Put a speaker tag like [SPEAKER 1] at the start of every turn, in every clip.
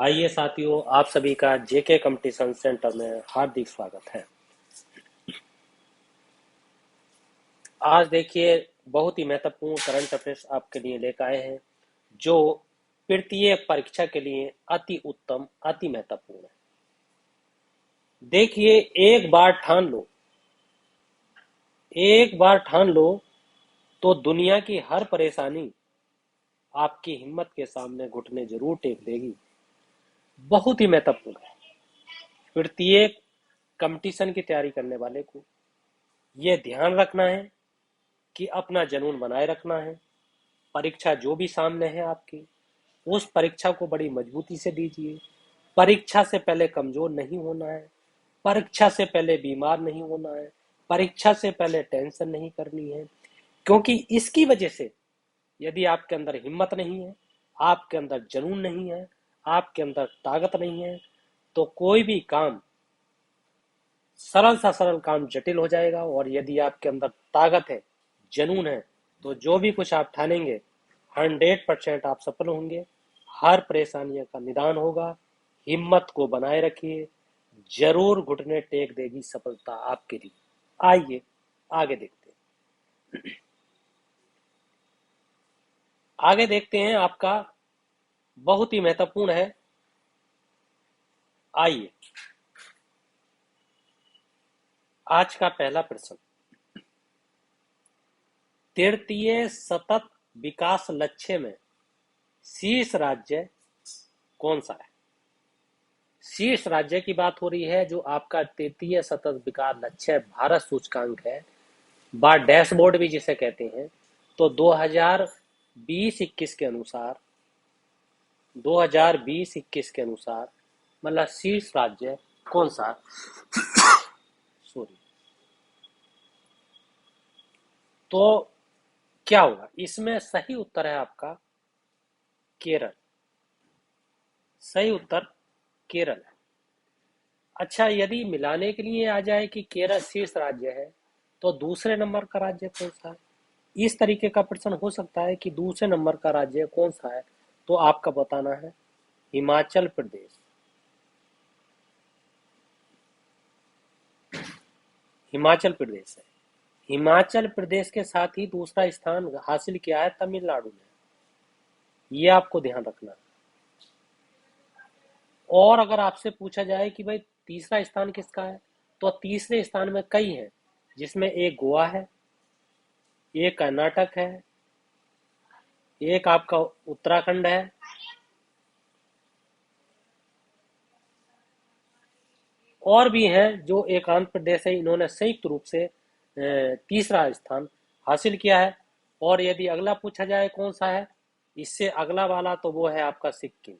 [SPEAKER 1] आइए साथियों, आप सभी का जेके कंपटीशन सेंटर में हार्दिक स्वागत है। आज देखिए, बहुत ही महत्वपूर्ण करंट अफेयर्स आपके लिए लेकर आए हैं, जो तृतीय परीक्षा के लिए अति उत्तम, अति महत्वपूर्ण है। देखिए, एक बार ठान लो तो दुनिया की हर परेशानी आपकी हिम्मत के सामने घुटने जरूर टेक देगी। बहुत ही महत्वपूर्ण है। तृतीय कंपटीशन की तैयारी करने वाले को यह ध्यान रखना है कि अपना जुनून बनाए रखना है। परीक्षा जो भी सामने है आपकी, उस परीक्षा को बड़ी मजबूती से दीजिए। परीक्षा से पहले कमजोर नहीं होना है। परीक्षा से पहले बीमार नहीं होना है। परीक्षा से पहले टेंशन नहीं करनी है, क्योंकि इसकी वजह से यदि आपके अंदर हिम्मत नहीं है, आपके अंदर जुनून नहीं है, आपके अंदर ताकत नहीं है, तो कोई भी काम, सरल सा सरल काम जटिल हो जाएगा। और यदि आपके अंदर ताकत है, जुनून है, तो जो भी कुछ आप ठानेंगे 100% आप सफल होंगे। हर परेशानियों का निदान होगा। हिम्मत को बनाए रखिए, जरूर घुटने टेक देगी सफलता आपके लिए। आइए आगे देखते हैं। आगे देखते हैं, आपका बहुत ही महत्वपूर्ण है। आइए, आज का पहला प्रश्न, तृतीय सतत विकास लक्ष्य में शीर्ष राज्य कौन सा है? शीर्ष राज्य की बात हो रही है। जो आपका तृतीय सतत विकास लक्ष्य भारत सूचकांक है, बा डैशबोर्ड भी जिसे कहते हैं, तो 2020-21 के अनुसार, 2020-21 के अनुसार मतलब शीर्ष राज्य कौन सा? सॉरी। तो क्या होगा इसमें? सही उत्तर है आपका केरल। सही उत्तर केरल है। अच्छा, यदि मिलाने के लिए आ जाए कि केरल शीर्ष राज्य है, तो दूसरे नंबर का राज्य कौन सा है? इस तरीके का प्रश्न हो सकता है कि दूसरे नंबर का राज्य कौन सा है, तो आपका बताना है हिमाचल प्रदेश। हिमाचल प्रदेश है। हिमाचल प्रदेश के साथ ही दूसरा स्थान हासिल किया है तमिलनाडु ने। ये आपको ध्यान रखना है। और अगर आपसे पूछा जाए कि भाई तीसरा स्थान किसका है, तो तीसरे स्थान में कई हैं, जिसमें एक गोवा है, एक कर्नाटक है, एक आपका उत्तराखंड है, और भी हैं जो एक आंध्र प्रदेश है। इन्होंने संयुक्त रूप से तीसरा स्थान हासिल किया है। और यदि अगला पूछा जाए कौन सा है, इससे अगला वाला, तो वो है आपका सिक्किम।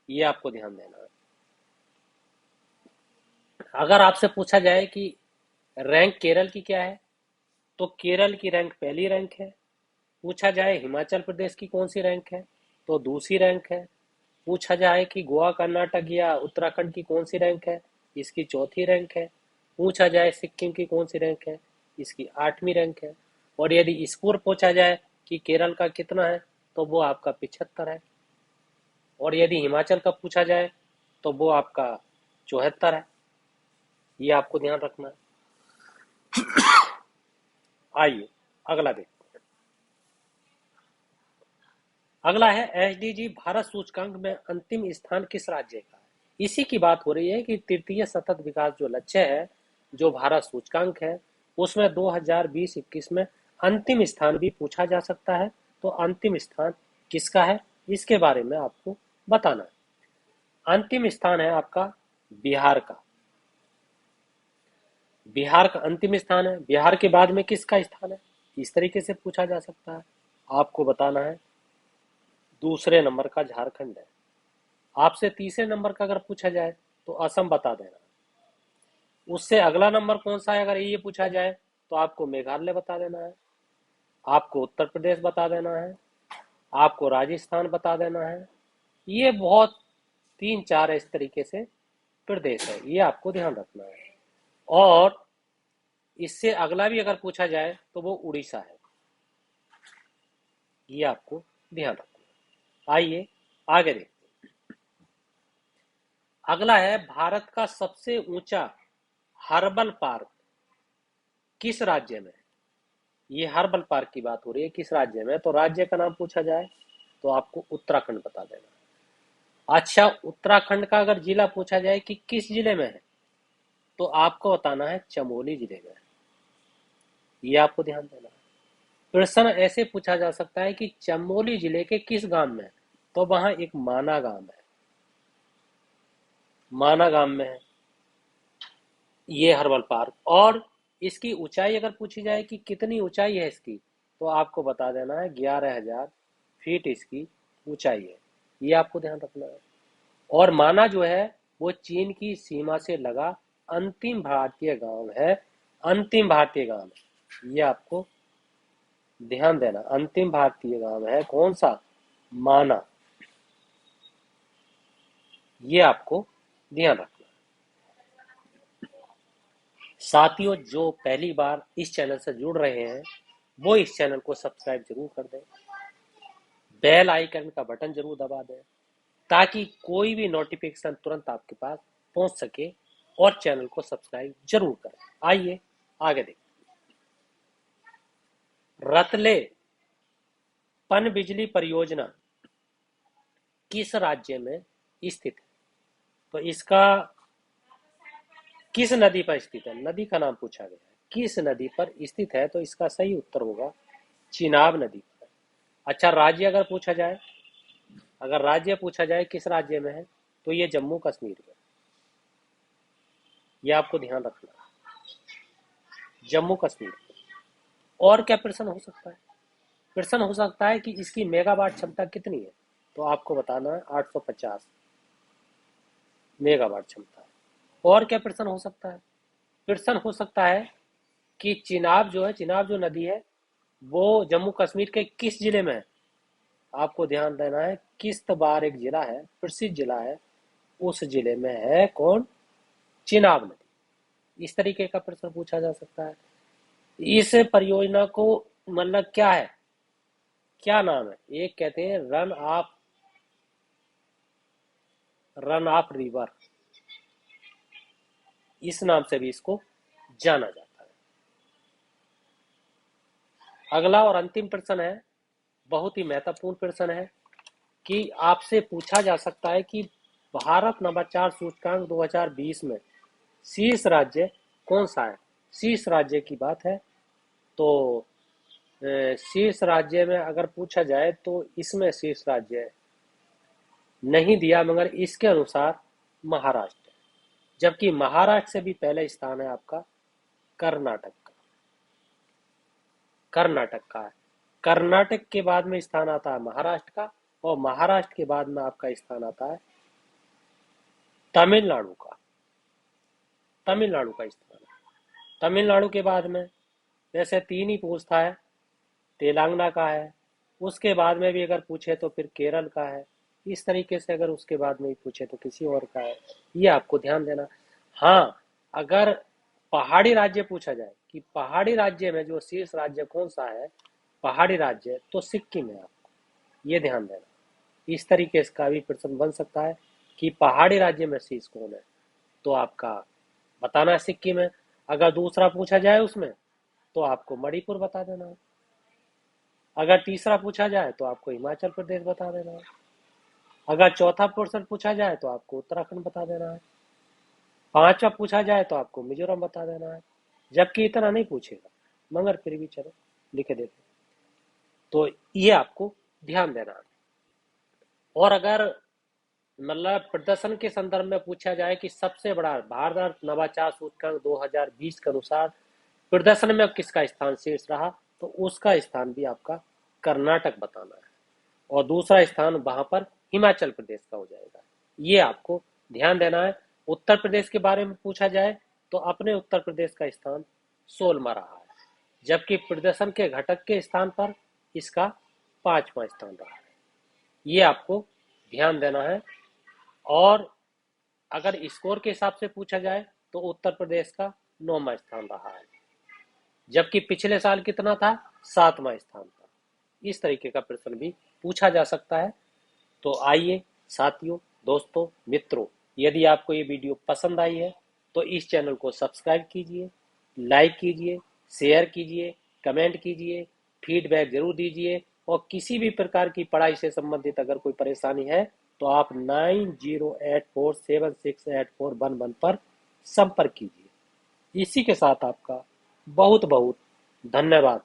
[SPEAKER 1] ये आपको ध्यान देना है। अगर आपसे पूछा जाए कि रैंक केरल की क्या है, तो केरल की रैंक पहली रैंक है। पूछा जाए हिमाचल प्रदेश की कौन सी रैंक है, तो दूसरी रैंक है। पूछा जाए कि गोवा, कर्नाटक या उत्तराखंड की कौन सी रैंक है, इसकी चौथी रैंक है। पूछा जाए सिक्किम की कौन सी रैंक है, इसकी 8वीं रैंक है। और यदि स्कोर पूछा जाए कि केरल का कितना है, तो वो आपका 75 है। और यदि हिमाचल का पूछा जाए, तो वो आपका 74 है। ये आपको ध्यान रखना है। आइए अगला देखते हैं। अगला है एसडीजी भारत सूचकांक में अंतिम स्थान किस राज्य का है? इसी की बात हो रही है कि तृतीय सतत विकास जो लक्ष्य है, जो भारत सूचकांक है, उसमें 2020-21 में अंतिम स्थान भी पूछा जा सकता है। तो अंतिम स्थान किसका है, इसके बारे में आपको बताना है। अंतिम स्थान है आपका बिहार का। बिहार का अंतिम स्थान है। बिहार के बाद में किसका स्थान है, इस तरीके से पूछा जा सकता है। आपको बताना है दूसरे नंबर का झारखंड है। आपसे तीसरे नंबर का अगर पूछा जाए, तो असम बता देना। उससे अगला नंबर कौन सा है अगर ये पूछा जाए, तो आपको मेघालय बता देना है। आपको उत्तर प्रदेश बता देना है। आपको राजस्थान बता देना है। ये बहुत 3-4 इस तरीके से प्रदेश है, ये आपको ध्यान रखना है। और इससे अगला भी अगर पूछा जाए, तो वो उड़ीसा है। ये आपको ध्यान रखना है। आइए आगे देखते हैं। अगला है, भारत का सबसे ऊंचा हर्बल पार्क किस राज्य में है? ये हर्बल पार्क की बात हो रही है, किस राज्य में? तो राज्य का नाम पूछा जाए तो आपको उत्तराखंड बता देना। अच्छा, उत्तराखंड का अगर जिला पूछा जाए कि किस जिले में है, तो आपको बताना है चमोली जिले में है। ये आपको ध्यान देना है। प्रश्न ऐसे पूछा जा सकता है कि चमोली जिले के किस गांव में है, तो वहां एक माना गांव है, माना गांव में है ये हर्बल पार्क। और इसकी ऊंचाई अगर पूछी जाए कि कितनी ऊंचाई है इसकी, तो आपको बता देना है 11,000 फीट इसकी ऊंचाई है। ये आपको ध्यान रखना है। और माना जो है वो चीन की सीमा से लगा अंतिम भारतीय गांव है, अंतिम भारतीय गांव है। ये आपको ध्यान देना, अंतिम भारतीय गांव है कौन सा? माना। ये आपको ध्यान रखना। साथियों, जो पहली बार इस चैनल से जुड़ रहे हैं वो इस चैनल को सब्सक्राइब जरूर कर दें, बेल आइकन का बटन जरूर दबा दें ताकि कोई भी नोटिफिकेशन तुरंत आपके पास पहुंच सके, और चैनल को सब्सक्राइब जरूर करें। आइए आगे देखें। रतले पनबिजली परियोजना किस राज्य में स्थित है? तो इसका किस नदी पर स्थित है, नदी का नाम पूछा गया है, किस नदी पर स्थित है? तो इसका सही उत्तर होगा चिनाब नदी पर। अच्छा, राज्य अगर पूछा जाए, अगर राज्य पूछा जाए किस राज्य में है, तो ये जम्मू कश्मीर में। ये आपको ध्यान रखना है, जम्मू कश्मीर। और क्या प्रश्न हो सकता है? प्रश्न हो सकता है कि इसकी मेगावाट क्षमता कितनी है, तो आपको बताना है 850 मेगावाट क्षमता है। और क्या प्रश्न हो सकता है? प्रश्न हो सकता है कि चिनाब जो है, चिनाब जो नदी है, वो जम्मू कश्मीर के किस जिले में है? आपको ध्यान देना है, किश्तवाड़ एक जिला है, प्रसिद्ध जिला है, उस जिले में है कौन? चिनाब नदी। इस तरीके का प्रश्न पूछा जा सकता है। इस परियोजना को मतलब क्या है, क्या नाम है? एक कहते हैं रन ऑफ रिवर, इस नाम से भी इसको जाना जाता है। अगला और अंतिम प्रश्न है, बहुत ही महत्वपूर्ण प्रश्न है कि आपसे पूछा जा सकता है कि भारत नवाचार सूचकांक 2020 में शीर्ष राज्य कौन सा है? शीर्ष राज्य की बात है, तो शीर्ष राज्य में अगर पूछा जाए तो इसमें शीर्ष राज्य नहीं दिया, मगर इसके अनुसार महाराष्ट्र, जबकि महाराष्ट्र से भी पहले स्थान है आपका कर्नाटक का। कर्नाटक का है। कर्नाटक के बाद में स्थान आता है महाराष्ट्र का, और महाराष्ट्र के बाद में आपका स्थान आता है तमिलनाडु का। तमिलनाडु का स्थान है। तमिलनाडु के बाद में वैसे तीन ही पूछता है, तेलंगाना का है, उसके बाद में भी अगर पूछे तो फिर केरल का है, इस तरीके से अगर उसके बाद में भी पूछे तो किसी और का है। ये आपको ध्यान देना। हाँ, अगर पहाड़ी राज्य पूछा जाए कि पहाड़ी राज्य में जो शीर्ष राज्य कौन सा है, पहाड़ी राज्य, तो सिक्किम है। आपको ये ध्यान देना। इस तरीके से का भी प्रश्न बन सकता है कि पहाड़ी राज्य में शीर्ष कौन है, तो आपका बताना है सिक्किम है। अगर दूसरा पूछा जाए उसमें, तो आपको मणिपुर बता देना है। अगर तीसरा पूछा जाए तो आपको हिमाचल प्रदेश बता देना है। अगर चौथा क्वेश्चन पूछा जाए तो आपको उत्तराखंड बता देना है। पांचवा पूछा जाए तो आपको मिजोरम बता देना है। जबकि इतना नहीं पूछेगा, मगर फिर भी चलो लिख देते, तो ये आपको ध्यान देना है। और अगर मतलब प्रदर्शन के संदर्भ में पूछा जाए कि सबसे बड़ा भारत नवाचार सूचकांक 2020 के अनुसार प्रदर्शन में किसका स्थान शीर्ष रहा, तो उसका स्थान भी आपका कर्नाटक बताना है, और दूसरा स्थान वहां पर हिमाचल प्रदेश का हो जाएगा। ये आपको ध्यान देना है। उत्तर प्रदेश के बारे में पूछा जाए तो अपने उत्तर प्रदेश का स्थान 16वां रहा है, जबकि प्रदर्शन के घटक के स्थान पर इसका 5वां स्थान रहा है। ये आपको ध्यान देना है। और अगर स्कोर के हिसाब से पूछा जाए तो उत्तर प्रदेश का 9वां स्थान रहा है, जबकि पिछले साल कितना था? 7वां स्थान था। इस तरीके का प्रश्न भी पूछा जा सकता है। तो आइए साथियों, दोस्तों, मित्रों, यदि आपको ये वीडियो पसंद आई है तो इस चैनल को सब्सक्राइब कीजिए, लाइक कीजिए, शेयर कीजिए, कमेंट कीजिए, फीडबैक जरूर दीजिए और किसी भी प्रकार की पढ़ाई से संबंधित अगर कोई परेशानी है तो आप 9084768411 पर संपर्क कीजिए। इसी के साथ आपका बहुत बहुत धन्यवाद।